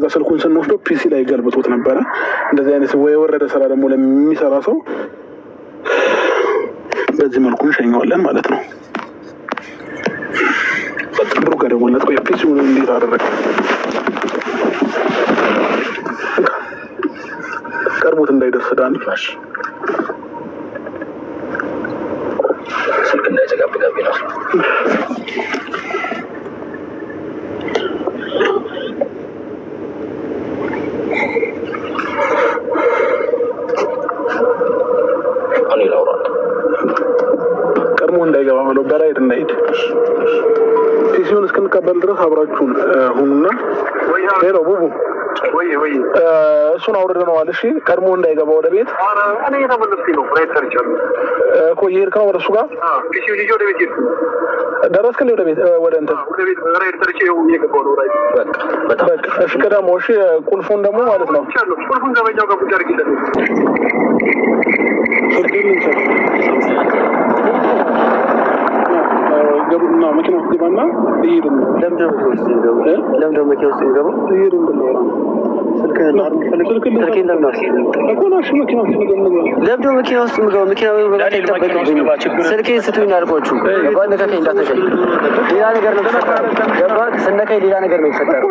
ከዛ ስልኩን ስንወስደው ፒሲ ላይ ገልብጦት ነበረ። እንደዚህ አይነት ወይ የወረደ ስራ ደግሞ ለሚሰራ ሰው በዚህ መልኩ እንሸኘዋለን ማለት ነው። ብሩ ጋር ደግሞ ለጥቆ ፒሲውን እንዴት አደረገ ቀርቦት እንዳይደርስ ዳኒ ስልክ እንዳይዘጋብጋቢ ነው። እኔ ላውራት ቀድሞ እንዳይገባ ማለት በራይድ እንዳይሄድ ፒሲውን እስክንቀበል ድረስ አብራችሁን ሁኑና ሄሎ ቡቡ ወይ እሱን አውርደነዋል። እሺ ቀድሞ እንዳይገባ ወደ ቤት እኔ እየተመለስኩኝ ነው። ራይድ ሰርቻለሁ እኮ እየሄድክ ነው ወደ እሱ ጋር ፒሲውን ይዤ ወደ ቤት ሄድኩ። ደረስክ እንዴ ወደ ቤት ወደ እንትን ወደ ቤት ራይድ ሰርቼ እየገባሁ ነው። ራይድ በቃ እሺ ቀደሞ እሺ ቁልፉን ደግሞ ማለት ነው ቁልፉን ዘበኛው ጋር ቁጭ አድርጊለት ገቡና መኪና ውስጥ ገባና ይሄድን ለምንድነው መኪና ውስጥ የሚገባው? ይሄድን ብለው ስልክህን ለምን መኪና ውስጥ የምገባው? መኪና ስልኬን ስጡኝ አልኳችሁ። ነካከኝ እንዳትነካኝ። ሌላ ነገር ነው ገባህ? ስነካኝ ሌላ ነገር ነው የሚፈጠረው።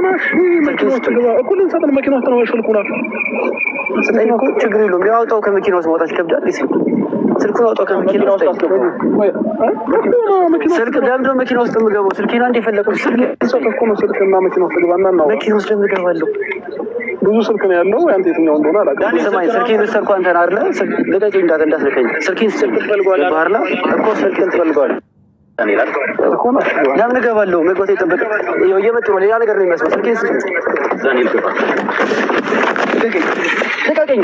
መኪና ውስጥ ነው ስልኩ ነው ችግር የለውም። ያውጣው ከመኪና ውስጥ ማውጣት ይከብዳል። ስልኩን አውጣው ከመኪና ውስጥ አስገባው። ስልክ ለምንድነው መኪና ውስጥ የምገባው? ስልኬን አንድ የፈለኩት ስልክና መኪና ውስጥ ገባና ነው መኪና ውስጥ ለምገባለሁ። ብዙ ስልክ ነው ያለው። አንተ የትኛው እንደሆነ አላውቅም። ሰማይ ስልኬን ወሰድኩ። አንተን አይደለ ልቀቀኝ፣ እንዳትነካኝ። ስልኬን ትፈልገዋለህ ባህርላ እኮ ስልኬን ትፈልገዋለህ። ለምን እገባለሁ? መግባት የጠበቀ እየመጡ ነው። ሌላ ነገር ነው የሚመስለው። ስልኬን ልቀቀኝ።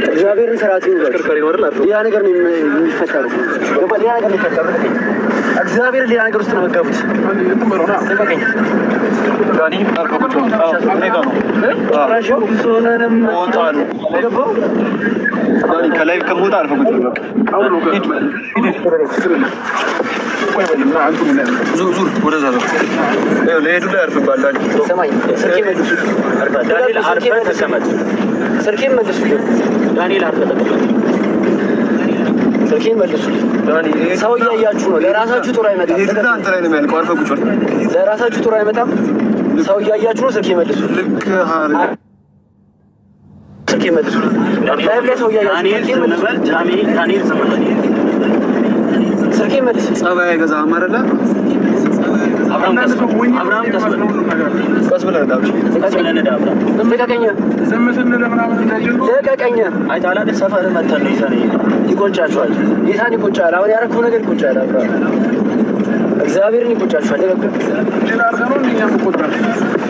እግዚአብሔርን ስርዓት ሌላ ነገር ነው የሚፈጠረው። እግዚአብሔር ሌላ ነገር ውስጥ ነው መጋቡት። ከላይ ከሞት አልፈ ስልኬን መልሱ። ዳንኤል ስልኬን መልሱ። ሰው እያያችሁ ነው። ለራሳችሁ ጥሩ አይመጣም። ለራሳችሁ ጥሩ አይመጣም። ሰው እያያችሁ ነው። ስልኬን መልሱ። ስልኬን መልሱ። ላይቭ ላይ ሰው እያያችሁ ስልኬን መልሱ። ጸባይ አይገዛም አይደለ? አብርሃም ቀስ ብለህ ልቀቀኝ። አይተኸዋል? ሰፈር መተን ነው ይዘን ይቆጫችኋል። ጌታን ይቆጫል። አሁን ያደረኩት ነገር ይቆጫል። እግዚአብሔርን ይቆጫችኋል።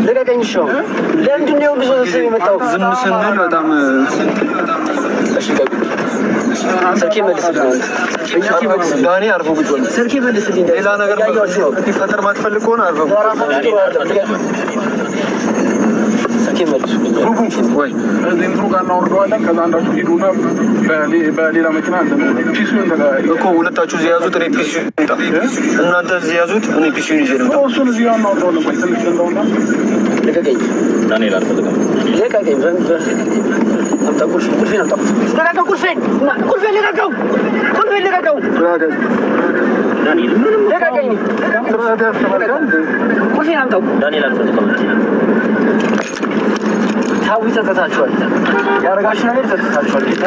ልቀቀኝ። እሺ ለምንድን ነው ብዙ ሰው የመጣው? ዝም ስንል በጣም ስልኬን መልስልኝ። ዳኒ አርፎ ቁጭ በል። ስልኬን መልስልኝ። ሌላ ነገር እንዲፈጠር ማትፈልግ ከሆነ አርፎ ስልኬን መልስልኝ። ወይ እንትኑ ጋር እናወርደዋለን። ከዛ አንዳችሁ ሂዱና በሌላ መኪና እኮ ሁለታችሁ እዚህ ያዙት። እኔ ፒሲውን እናንተ እዚህ ያዙት። እኔ ፒሲውን ይዤ ነው እሱን እዚህ እናወርደዋለን። ወይ ትንሽ እንደውና ልቀቀኝ። ዳንኤል አልፈልግም። ልቀቀኝ። አምጣ ቁልፌን አምጣ። ልቀቀው። ቁልፌን ልቀቀው። ዳንኤል ልቀቀኝ። ቁልፌን አምጣው። ዳንኤል አልፈልግም። ታዊ ተጠታችኋል። ያረጋችሁ ነገር ተጠታችኋል። ጌታ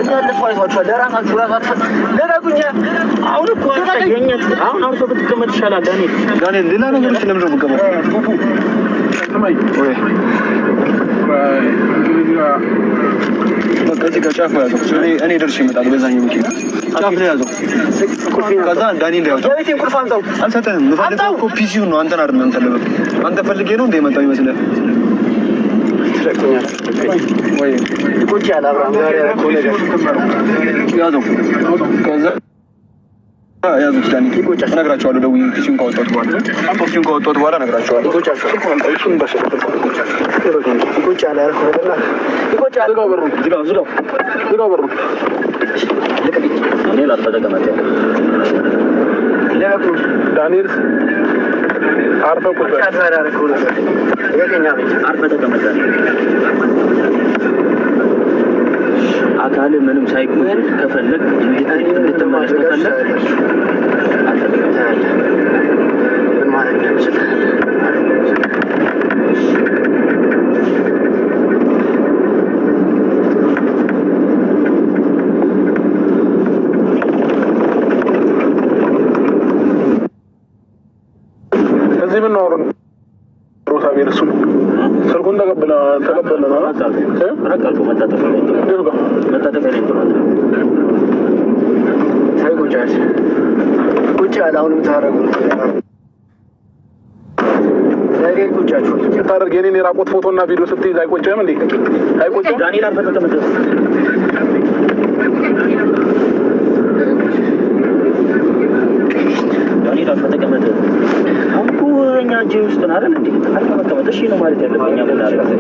እያለፈው አይቷችኋል። ለራሳችሁ ልቀቁኝ። አሁን እኮ ተገኘት። አሁን አውርቶ ብትቀመጥ ይሻላል። ዳንኤል ሌላ ነገር ለምን ነው የምትቀመጥ? ከዚህ ከጫፍ ያዘው እኔ ደርሼ እመጣለሁ። በዛኛው መኪና ጫፍ ላይ ያዘው። ከዛ ዳንኤል ያወጣው። የቤቴን ቁልፍ አምጣው። አልሰጠህም። የምፈልገው እኮ ፒሲውን ነው። አንተን አይደለም። አንተ ፈልጌ ነው እንደ የመጣው ይመስላል። ትረቅኛል ወይ ቁጭ ያለ አብርሃም ዛሬ ያደረገው ነገር ያዘው ከዛ ያዙት ዳኒ እነግራቸዋለሁ። ደውዬ ኪሱን ካወጣሁት በኋላ እነግራቸዋለሁ። ዳንኤል አርፈህ ቁጭ አካል ምንም ሳይጎል ከፈለግ እንድትመለስ ከፈለግ ምን ማለት ነው? እዚህ ምን ነው ሮሳቤል እሱ ስልኩን ተቀበለና ረቀልኩ መታጠፊያ ላይ ቁጭ ያለ አሁንም ታረጉ ነገ ቁጫችሁ ታደርግ የኔን የራቆት ፎቶና ቪዲዮ ስትይዝ አይቆጭም እንዴ? አይቆጭም? ዳንኤል አልፈተከመተ ዳንኤል አልፈተከመተ አንኩ እኛ እጅ ውስጥ ነው አይደል እንዴ? አልተመከመተ እሺ ነው ማለት ያለብኝ ምን አደረጋችሁ?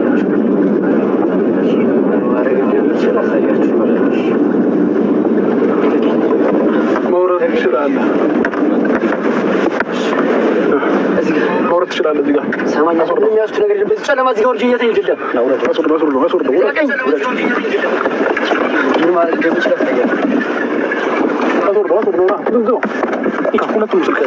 መውረድ ትችላለህ። መውረድ ትችላለህ። እዚህ ጋር ሰማኛ ሰው የሚያስቱ ነገር የለም። ጨለማ እዚህ ጋር ወርጅ እየተሄደ ነው። መስሩድ ምን ማለት እንደምችል ያሳያል። ሁለቱም ስልክ